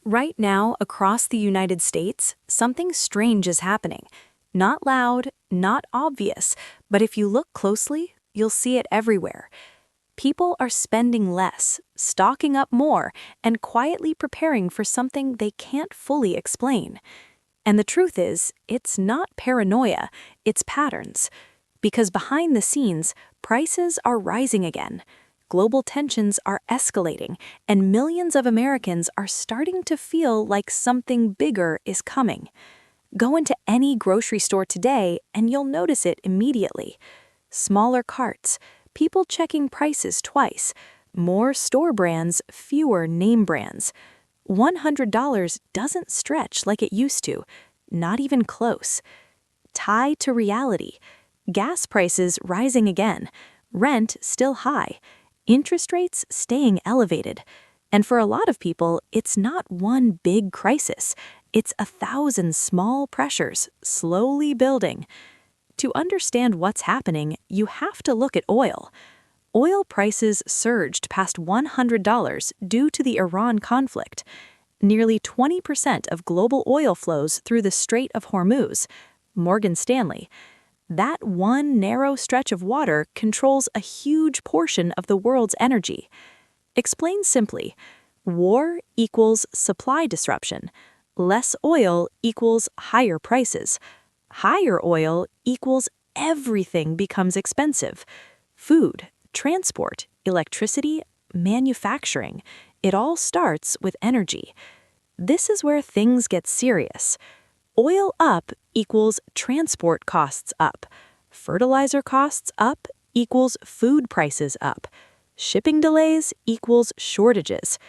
Right now, across the United States, something strange is happening. Not loud, not obvious, but if you look closely, you'll see it everywhere. People are spending less, stocking up more, and quietly preparing for something they can't fully explain. And the truth is, it's not paranoia, it's patterns. Because behind the scenes, prices are rising again. Global tensions are escalating, and millions of Americans are starting to feel like something bigger is coming. Go into any grocery store today and you'll notice it immediately. Smaller carts, people checking prices twice, more store brands, fewer name brands. $100 doesn't stretch like it used to, not even close. Tie to reality. Gas prices rising again, rent still high, interest rates staying elevated. And for a lot of people, it's not one big crisis. It's 1,000 small pressures slowly building. To understand what's happening, you have to look at oil. Oil prices surged past $100 due to the Iran conflict. Nearly 20% of global oil flows through the Strait of Hormuz, Morgan Stanley. That one narrow stretch of water controls a huge portion of the world's energy. Explained simply, war equals supply disruption. Less oil equals higher prices. Higher oil equals everything becomes expensive. Food, transport, electricity, manufacturing. It all starts with energy. This is where things get serious. Oil up equals transport costs up. Fertilizer costs up equals food prices up. Shipping delays equals shortages.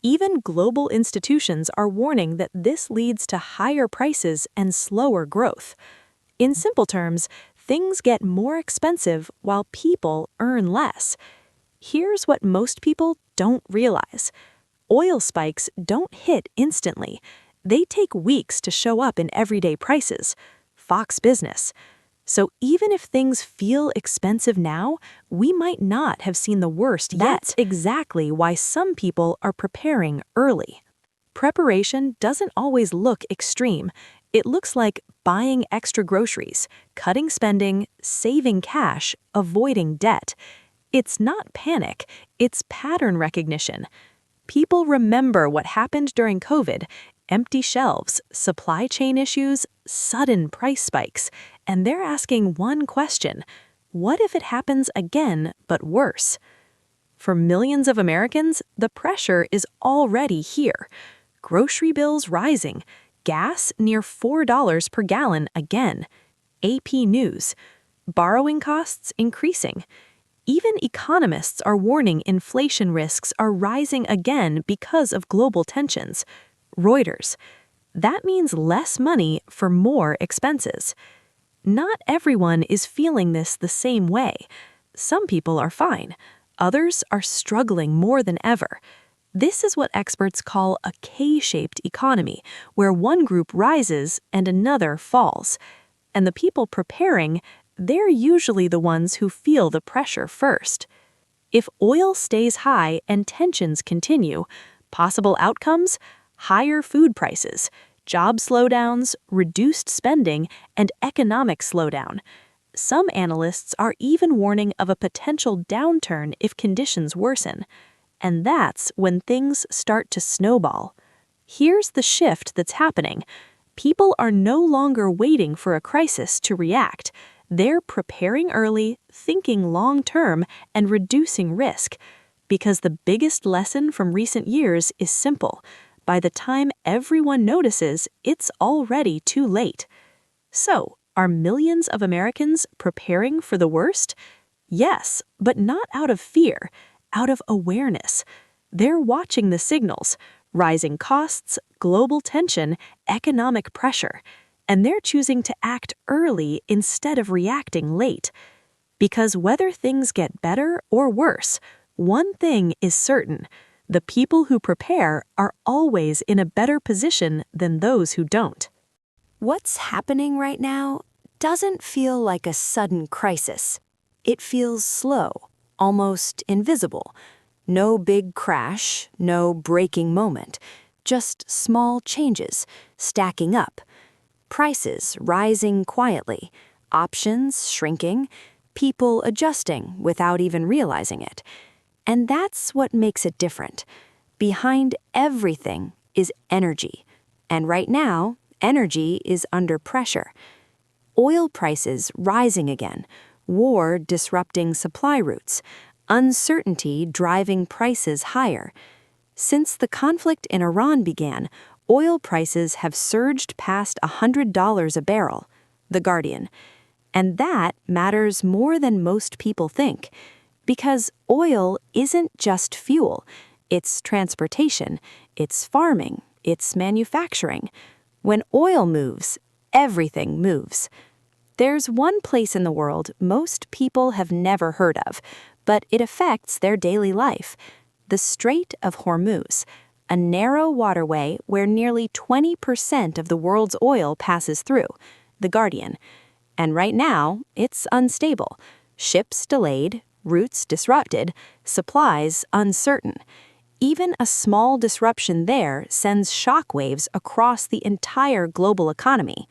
Even global institutions are warning that this leads to higher prices and slower growth. In simple terms, things get more expensive while people earn less. Here's what most people don't realize. Oil spikes don't hit instantly. They take weeks to show up in everyday prices. Fox Business. So even if things feel expensive now, we might not have seen the worst yet. That's exactly why some people are preparing early. Preparation doesn't always look extreme. It looks like buying extra groceries, cutting spending, saving cash, avoiding debt. It's not panic, it's pattern recognition. People remember what happened during COVID: empty shelves, supply chain issues, sudden price spikes, and they're asking one question: what if it happens again, but worse? For millions of Americans, the pressure is already here. Grocery bills rising, gas near $4 per gallon again, AP News, borrowing costs increasing. Even economists are warning inflation risks are rising again because of global tensions. Reuters. That means less money for more expenses. Not everyone is feeling this the same way. Some people are fine. Others are struggling more than ever. This is what experts call a K-shaped economy, where one group rises and another falls. And the people preparing, they're usually the ones who feel the pressure first. If oil stays high and tensions continue, possible outcomes: higher food prices, job slowdowns, reduced spending, and economic slowdown. Some analysts are even warning of a potential downturn if conditions worsen. And that's when things start to snowball. Here's the shift that's happening. People are no longer waiting for a crisis to react. They're preparing early, thinking long-term, and reducing risk. Because the biggest lesson from recent years is simple: by the time everyone notices, it's already too late. So, are millions of Americans preparing for the worst? Yes, but not out of fear, out of awareness. They're watching the signals: rising costs, global tension, economic pressure. And they're choosing to act early instead of reacting late. Because whether things get better or worse, one thing is certain: the people who prepare are always in a better position than those who don't. What's happening right now doesn't feel like a sudden crisis. It feels slow, almost invisible. No big crash, no breaking moment. just small changes, stacking up. Prices rising quietly, options shrinking, people adjusting without even realizing it. And that's what makes it different. Behind everything is energy. And right now, energy is under pressure. Oil prices rising again, war disrupting supply routes, uncertainty driving prices higher. Since the conflict in Iran began, oil prices have surged past $100 a barrel, The Guardian. And that matters more than most people think, because oil isn't just fuel. It's transportation, it's farming, it's manufacturing. When oil moves, everything moves. There's one place in the world most people have never heard of, but it affects their daily life: the Strait of Hormuz, a narrow waterway where nearly 20% of the world's oil passes through, The Guardian. And right now, it's unstable. Ships delayed, routes disrupted, supplies uncertain. Even a small disruption there sends shockwaves across the entire global economy.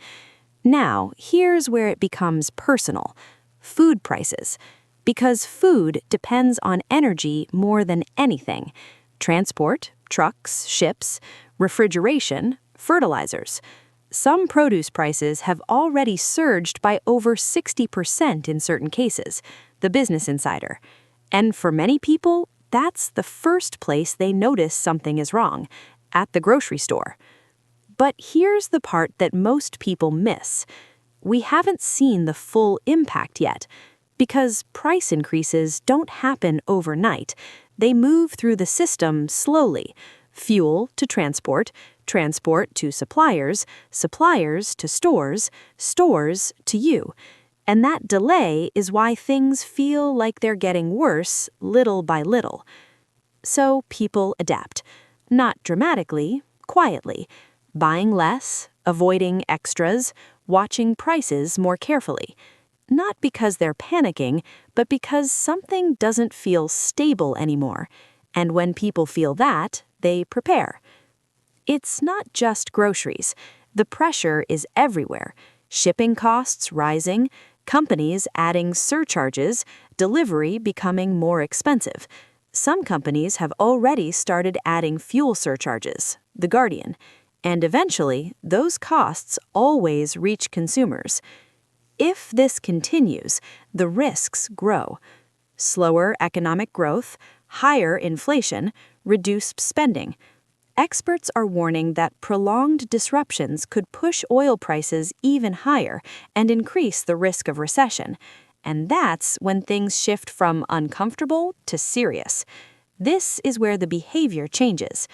Now, here's where it becomes personal: food prices. Because food depends on energy more than anything: transport, trucks, ships, refrigeration, fertilizers. Some produce prices have already surged by over 60% in certain cases, the Business Insider. And for many people, that's the first place they notice something is wrong: at the grocery store. But here's the part that most people miss. We haven't seen the full impact yet, because price increases don't happen overnight. They move through the system slowly: fuel to transport, transport to suppliers, suppliers to stores, stores to you. And that delay is why things feel like they're getting worse little by little. So people adapt. Not dramatically, quietly. Buying less, avoiding extras, watching prices more carefully. Not because they're panicking, but because something doesn't feel stable anymore. And when people feel that, they prepare. It's not just groceries. The pressure is everywhere. Shipping costs rising, companies adding surcharges, delivery becoming more expensive. Some companies have already started adding fuel surcharges, The Guardian. And eventually, those costs always reach consumers. If this continues, the risks grow: slower economic growth, higher inflation, reduced spending. Experts are warning that prolonged disruptions could push oil prices even higher and increase the risk of recession. And that's when things shift from uncomfortable to serious. This is where the behavior changes.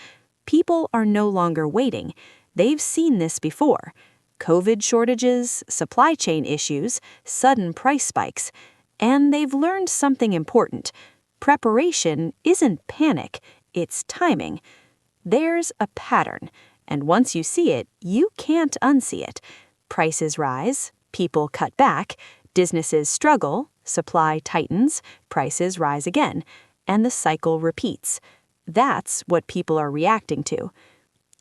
People are no longer waiting. They've seen this before: COVID shortages, supply chain issues, sudden price spikes. And they've learned something important: preparation isn't panic, it's timing. There's a pattern, and once you see it, you can't unsee it. Prices rise, people cut back, businesses struggle, supply tightens, prices rise again, and the cycle repeats. That's what people are reacting to.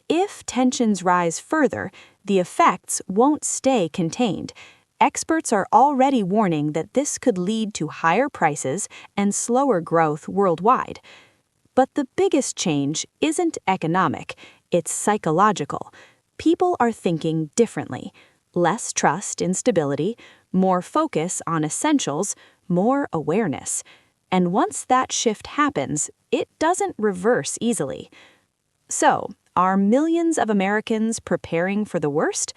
If tensions rise further, the effects won't stay contained. Experts are already warning that this could lead to higher prices and slower growth worldwide. But the biggest change isn't economic, it's psychological. People are thinking differently: less trust in stability, more focus on essentials, more awareness. And once that shift happens, it doesn't reverse easily. So, are millions of Americans preparing for the worst?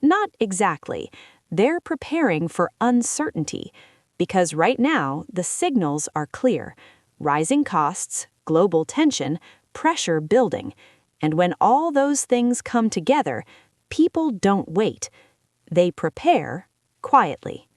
Not exactly. They're preparing for uncertainty. Because right now, the signals are clear: rising costs, global tension, pressure building. And when all those things come together, people don't wait. They prepare quietly.